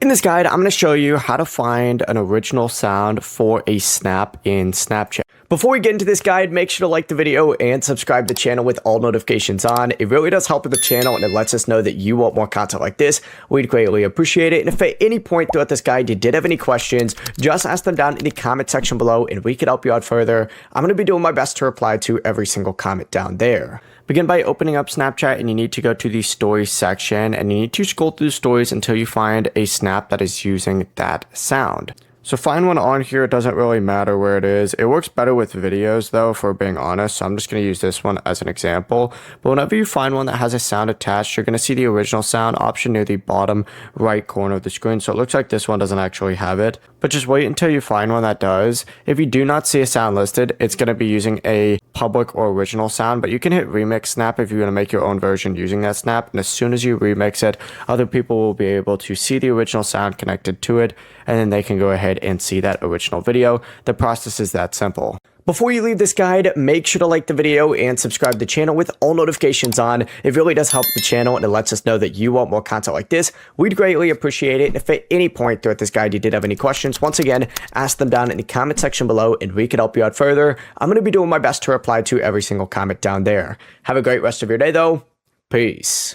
In this guide, I'm going to show you how to find an original sound for a snap in Snapchat. Before we get into this guide, make sure to like the video and subscribe to the channel with all notifications on. It really does help with the channel and it lets us know that you want more content like this. We'd greatly appreciate it. And if at any point throughout this guide you did have any questions, just ask them down in the comment section below and we could help you out further. I'm going to be doing my best to reply to every single comment down there. Begin by opening up Snapchat and you need to go to the stories section and you need to scroll through stories until you find a snap that is using that sound. So find one on here. It doesn't really matter where it is. It works better with videos though, if we're being honest. So I'm just going to use this one as an example. But whenever you find one that has a sound attached, you're going to see the original sound option near the bottom right corner of the screen. So it looks like this one doesn't actually have it, but just wait until you find one that does. If you do not see a sound listed, it's going to be using a public or original sound, but you can hit remix snap if you want to make your own version using that snap. And as soon as you remix it, other people will be able to see the original sound connected to it, and then they can go ahead and see that original video. The process is that simple. Before you leave this guide, make sure to like the video and subscribe to the channel with all notifications on. It really does help the channel and it lets us know that you want more content like this. We'd greatly appreciate it. If at any point throughout this guide you did have any questions, once again, ask them down in the comment section below and we can help you out further. I'm going to be doing my best to reply to every single comment down there. Have a great rest of your day though. Peace.